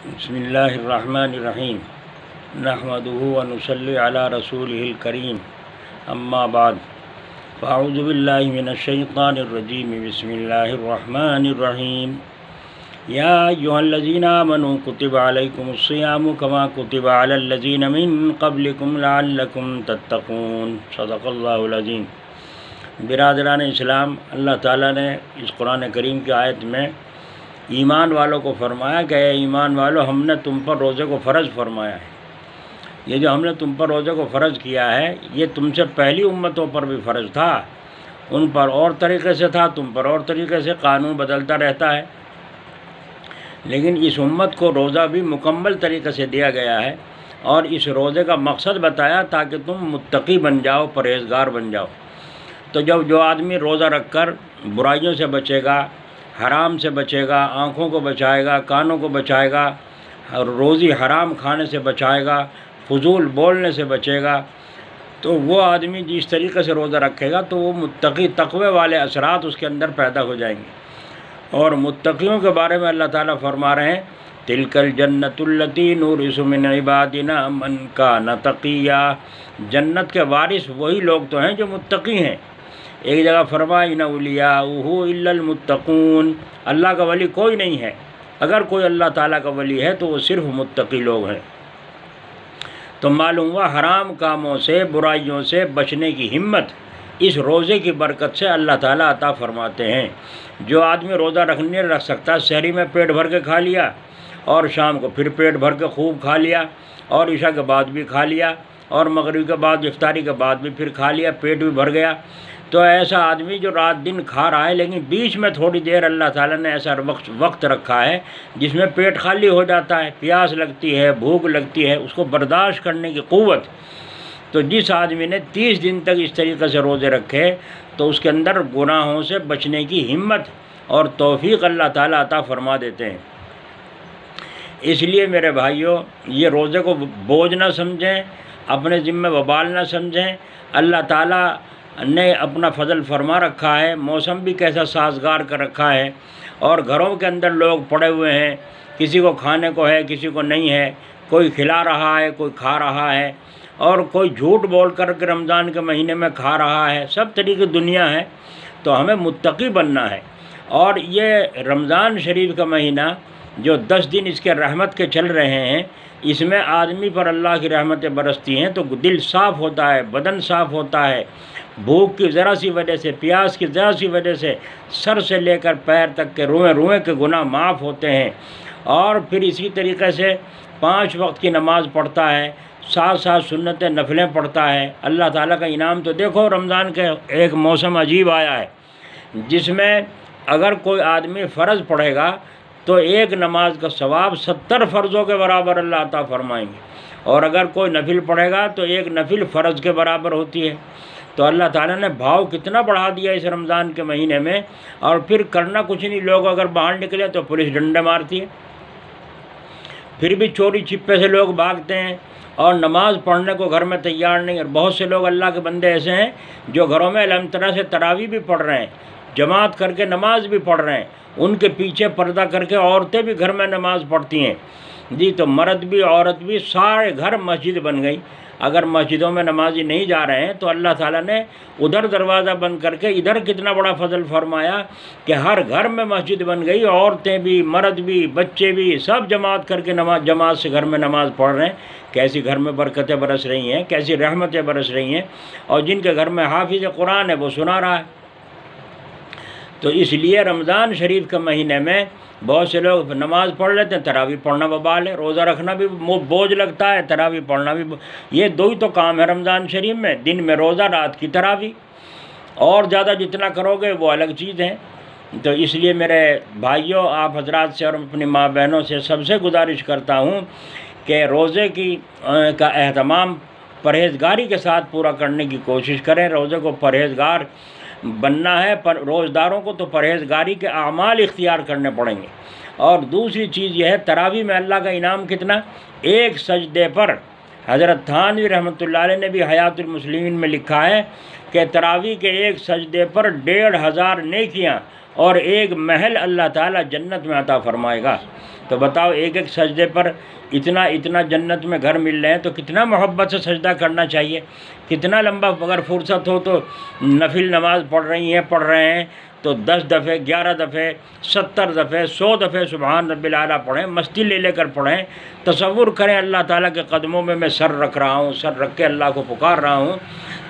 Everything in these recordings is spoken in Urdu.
بسم اللہ الرحمن الرحیم نحمدہ ونصلی علی رسولہ الکریم اما بعد فاعوذ باللہ من الشیطان الرجیم بسم اللہ الرحمن الرحیم یا ایھا الذین آمنوا کتب علیکم الصیام کما کتب علی الذین من قبلکم لعلکم تتقون صدق اللہ العظیم۔ برادران اسلام، اللہ تعالیٰ نے اس قرآن کریم کی آیت میں ایمان والوں کو فرمایا کہ اے ایمان والو، ہم نے تم پر روزے کو فرض فرمایا ہے۔ یہ جو ہم نے تم پر روزے کو فرض کیا ہے، یہ تم سے پہلی امتوں پر بھی فرض تھا۔ ان پر اور طریقے سے تھا، تم پر اور طریقے سے، قانون بدلتا رہتا ہے، لیکن اس امت کو روزہ بھی مکمل طریقے سے دیا گیا ہے، اور اس روزے کا مقصد بتایا تاکہ تم متقی بن جاؤ، پرہیزگار بن جاؤ۔ تو جو آدمی روزہ رکھ کر برائیوں سے بچے گا، حرام سے بچے گا، آنکھوں کو بچائے گا، کانوں کو بچائے گا، روزی حرام کھانے سے بچائے گا، فضول بولنے سے بچے گا، تو وہ آدمی جس طریقے سے روزہ رکھے گا تو وہ متقی، تقوی والے اثرات اس کے اندر پیدا ہو جائیں گے۔ اور متقیوں کے بارے میں اللہ تعالیٰ فرما رہے ہیں تِلْكَ الْجَنَّةُ الَّتِي نُورِثُ مِنْ عِبَادِنَا مَنْ كَانَ تَقِيًّا۔ جنت کے وارث وہی لوگ تو ہیں جو متقی ہیں۔ ایک جگہ فرمایا اِنَّ أَوْلِيَاءَهُ إِلَّا الْمُتَّقُونَ، اللہ کا ولی کوئی نہیں ہے، اگر کوئی اللہ تعالیٰ کا ولی ہے تو وہ صرف متقی لوگ ہیں۔ تو معلوم ہوا حرام کاموں سے، برائیوں سے بچنے کی ہمت اس روزے کی برکت سے اللہ تعالیٰ عطا فرماتے ہیں۔ جو آدمی روزہ نہیں رکھ سکتا، سحری میں پیٹ بھر کے کھا لیا اور شام کو پھر پیٹ بھر کے خوب کھا لیا، اور عشاء کے بعد بھی کھا لیا، اور مغرب کے بعد، افطاری کے بعد بھی پھر کھا لیا، پیٹ بھی بھر گیا، تو ایسا آدمی جو رات دن کھا رہا ہے لیکن بیچ میں تھوڑی دیر اللہ تعالیٰ نے ایسا وقت رکھا ہے جس میں پیٹ خالی ہو جاتا ہے، پیاس لگتی ہے، بھوک لگتی ہے، اس کو برداشت کرنے کی قوت، تو جس آدمی نے 30 دن تک اس طریقے سے روزے رکھے تو اس کے اندر گناہوں سے بچنے کی ہمت اور توفیق اللہ تعالیٰ عطا فرما دیتے ہیں۔ اس لیے میرے بھائیوں، یہ روزے کو بوجھ نہ سمجھیں، اپنے ذمہ وبال نہ سمجھیں۔ اللہ تعالیٰ نے اپنا فضل فرما رکھا ہے، موسم بھی کیسا سازگار کر رکھا ہے، اور گھروں کے اندر لوگ پڑے ہوئے ہیں، کسی کو کھانے کو ہے، کسی کو نہیں ہے، کوئی کھلا رہا ہے، کوئی کھا رہا ہے، اور کوئی جھوٹ بول کر کے رمضان کے مہینے میں کھا رہا ہے، سب طریقے دنیا ہے۔ تو ہمیں متقی بننا ہے۔ اور یہ رمضان شریف کا مہینہ جو 10 دن اس کے رحمت کے چل رہے ہیں، اس میں آدمی پر اللہ کی رحمتیں برستی ہیں تو دل صاف ہوتا ہے، بدن صاف ہوتا ہے، بھوک کی ذرا سی وجہ سے، پیاس کی ذرا سی وجہ سے سر سے لے کر پیر تک کے روئیں کے گناہ معاف ہوتے ہیں۔ اور پھر اسی طریقے سے 5 وقت کی نماز پڑھتا ہے، ساتھ سنتیں نفلیں پڑھتا ہے۔ اللہ تعالیٰ کا انعام تو دیکھو، رمضان کے ایک موسم عجیب آیا ہے جس میں اگر کوئی آدمی فرض پڑھے گا تو ایک نماز کا ثواب 70 فرضوں کے برابر اللہ عطا فرمائیں گے، اور اگر کوئی نفل پڑھے گا تو ایک نفل فرض کے برابر ہوتی ہے۔ تو اللہ تعالیٰ نے بھاؤ کتنا بڑھا دیا اس رمضان کے مہینے میں، اور پھر کرنا کچھ نہیں، لوگ اگر باہر نکلے تو پولیس ڈنڈے مارتی ہے، پھر بھی چوری چھپے سے لوگ بھاگتے ہیں اور نماز پڑھنے کو گھر میں تیار نہیں۔ اور بہت سے لوگ اللہ کے بندے ایسے ہیں جو گھروں میں الحمدللہ سے تراویح بھی پڑھ رہے ہیں، جماعت کر کے نماز بھی پڑھ رہے ہیں، ان کے پیچھے پردہ کر کے عورتیں بھی گھر میں نماز پڑھتی ہیں جی، تو مرد بھی عورت بھی سارے گھر مسجد بن گئی۔ اگر مسجدوں میں نمازی نہیں جا رہے ہیں تو اللہ تعالیٰ نے ادھر دروازہ بند کر کے ادھر کتنا بڑا فضل فرمایا کہ ہر گھر میں مسجد بن گئی، عورتیں بھی، مرد بھی، بچے بھی، سب جماعت کر کے جماعت سے گھر میں نماز پڑھ رہے ہیں۔ کیسی گھر میں برکتیں برس رہی ہیں، کیسی رحمتیں برس رہی ہیں، اور جن کے گھر میں حافظ قرآن ہے وہ سنا رہا ہے۔ تو اس لیے رمضان شریف کے مہینے میں بہت سے لوگ نماز پڑھ لیتے ہیں، تراویح پڑھنا وبال ہے، روزہ رکھنا بھی بوجھ لگتا ہے، تراویح پڑھنا بھی یہ 2 ہی تو کام ہے رمضان شریف میں، دن میں روزہ، رات کی تراویح، اور زیادہ جتنا کرو گے وہ الگ چیز ہے۔ تو اس لیے میرے بھائیوں، آپ حضرات سے اور اپنی ماں بہنوں سے سب سے گزارش کرتا ہوں کہ روزے کا اہتمام پرہیزگاری کے ساتھ پورا کرنے کی کوشش کریں۔ روزے کو پرہیزگار بننا ہے، پر روزداروں کو تو پرہیزگاری کے اعمال اختیار کرنے پڑیں گے۔ اور دوسری چیز یہ ہے، تراویح میں اللہ کا انعام کتنا، ایک سجدے پر حضرت تھانوی رحمۃ اللہ علیہ نے بھی حیات المسلمین میں لکھا ہے کہ تراویح کے ایک سجدے پر 1500 نیکیاں اور ایک محل اللہ تعالیٰ جنت میں عطا فرمائے گا۔ تو بتاؤ ایک ایک سجدے پر اتنا جنت میں گھر مل رہے ہیں تو کتنا محبت سے سجدہ کرنا چاہیے، کتنا لمبا، اگر فرصت ہو تو نفل نماز پڑھ رہے ہیں تو 10 دفعے، 11 دفعے، 70 دفعے، 100 دفعے سبحان رب الاعلیٰ پڑھیں، مستی لے کر پڑھیں۔ تصور کریں اللہ تعالیٰ کے قدموں میں سر رکھ رہا ہوں، سر رکھ کے اللہ کو پکار رہا ہوں۔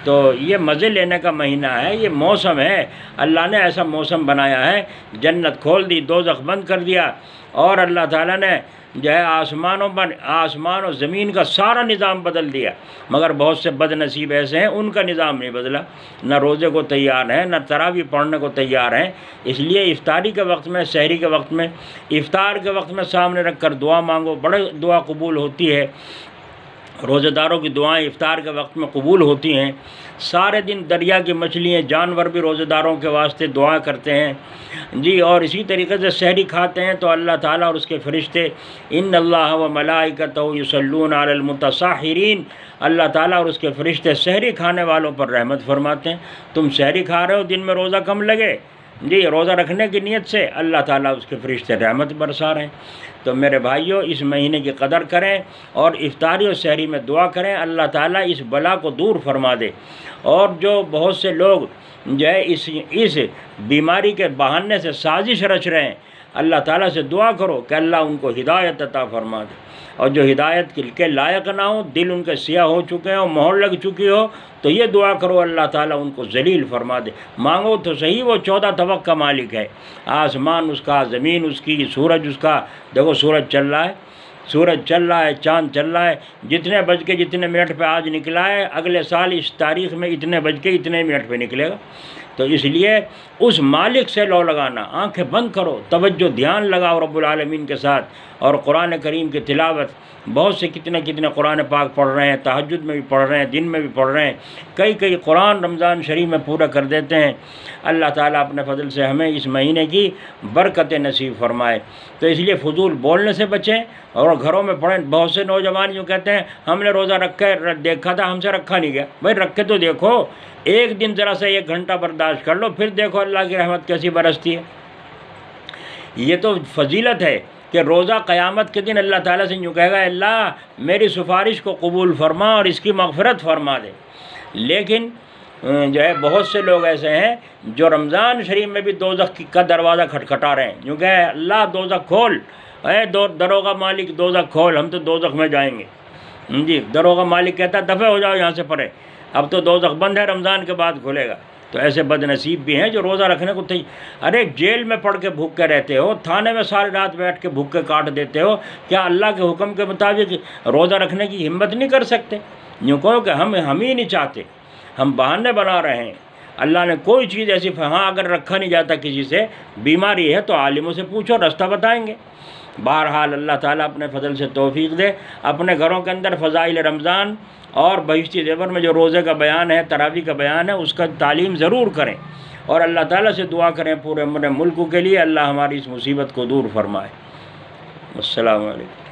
تو یہ مزے لینے کا مہینہ ہے، یہ موسم ہے، اللہ نے ایسا موسم بنایا ہے۔ جنت کھول دی، دوزخ بند کر دیا، اور اللہ تعالیٰ نے جو ہے آسمان و زمین کا سارا نظام بدل دیا، مگر بہت سے بد نصیب ایسے ہیں ان کا نظام نہیں بدلا، نہ روزے کو تیار ہیں، نہ تراویح پڑھنے کو تیار ہیں۔ اس لیے افطاری کے وقت میں، سحری کے وقت میں، افطار کے وقت میں سامنے رکھ کر دعا مانگو، بڑے دعا قبول ہوتی ہے۔ روزہ داروں کی دعائیں افطار کے وقت میں قبول ہوتی ہیں۔ سارے دن دریا کی مچھلیاں، جانور بھی روزہ داروں کے واسطے دعا کرتے ہیں جی، اور اسی طریقے سے سحری کھاتے ہیں تو اللہ تعالیٰ اور اس کے فرشتے، ان اللہ و ملائکتہ یصلون علی المتصاحرین، اللہ تعالیٰ اور اس کے فرشتے سحری کھانے والوں پر رحمت فرماتے ہیں۔ تم سحری کھا رہے ہو، دن میں روزہ کم لگے جی، روزہ رکھنے کی نیت سے اللہ تعالیٰ اس کے فرشتے رحمت برسا رہے ہیں۔ تو میرے بھائیوں، اس مہینے کی قدر کریں اور افطاری اور سحری میں دعا کریں، اللہ تعالیٰ اس بلا کو دور فرما دے۔ اور جو بہت سے لوگ جو ہے اس بیماری کے بہانے سے سازش رچ رہے ہیں، اللہ تعالیٰ سے دعا کرو کہ اللہ ان کو ہدایت عطا فرما دے، اور جو ہدایت کے لائق نہ ہو، دل ان کے سیاہ ہو چکے ہیں اور مہر لگ چکی ہو، تو یہ دعا کرو اللہ تعالیٰ ان کو ذلیل فرما دے۔ مانگو تو صحیح، وہ 14 طبق کا مالک ہے، آسمان اس کا، زمین اس کی، سورج اس کا۔ دیکھو سورج چل رہا ہے، چاند چل رہا ہے، جتنے بج کے جتنے منٹ پہ آج نکلا ہے، اگلے سال اس تاریخ میں اتنے بج کے اتنے منٹ پہ نکلے گا۔ تو اس لیے اس مالک سے لو لگانا، آنکھیں بند کرو، توجہ دھیان لگاؤ رب العالمین کے ساتھ، اور قرآن کریم کی تلاوت۔ بہت سے کتنے قرآن پاک پڑھ رہے ہیں، تہجد میں بھی پڑھ رہے ہیں، دن میں بھی پڑھ رہے ہیں، کئی قرآن رمضان شریف میں پورا کر دیتے ہیں۔ اللہ تعالیٰ اپنے فضل سے ہمیں اس مہینے کی برکت نصیب فرمائے۔ تو اس لیے فضول بولنے سے بچیں اور گھروں میں پڑھیں۔ بہت سے نوجوان یوں کہتے ہیں ہم نے روزہ رکھا ہے، دیکھا تھا، ہم سے رکھا نہیں گیا۔ بھائی رکھ کے تو دیکھو، ایک دن ذرا سے 1 گھنٹہ برداشت کر لو، پھر دیکھو اللہ کی رحمت کیسی برستی ہے۔ یہ تو فضیلت ہے کہ روزہ قیامت کے دن اللہ تعالیٰ سے یوں کہے گا، اللہ میری سفارش کو قبول فرما اور اس کی مغفرت فرما دے۔ لیکن جو ہے بہت سے لوگ ایسے ہیں جو رمضان شریف میں بھی دوزخ کا دروازہ کھٹکھٹا رہے ہیں، یوں کہ اللہ دوزخ کھول، اے دروغہ مالک دوزخ کھول، ہم تو دوزخ میں جائیں گے جی۔ دروغہ مالک کہتا ہے دفع ہو جاؤ یہاں سے پرے، اب تو دوزخ بند ہے، رمضان کے بعد کھلے گا۔ تو ایسے بد نصیب بھی ہیں جو روزہ رکھنے کو ارے جیل میں پڑھ کے بھوکے رہتے ہو، تھانے میں ساری رات بیٹھ کے بھوکے کاٹ دیتے ہو، کیا اللہ کے حکم کے مطابق روزہ رکھنے کی ہمت نہیں کر سکتے؟ یوں کہو کہ ہم ہی نہیں چاہتے، ہم بہانے بنا رہے ہیں۔ اللہ نے کوئی چیز ایسی، ہاں اگر رکھا نہیں جاتا کسی سے، بیماری ہے تو عالموں سے پوچھو، راستہ بتائیں گے۔ بہرحال اللہ تعالیٰ اپنے فضل سے توفیق دے، اپنے گھروں کے اندر فضائل رمضان اور بہشتی زیور میں جو روزے کا بیان ہے، تراویح کا بیان ہے، اس کا تعلیم ضرور کریں، اور اللہ تعالیٰ سے دعا کریں پورے ملک کے لیے، اللہ ہماری اس مصیبت کو دور فرمائے۔ السلام علیکم۔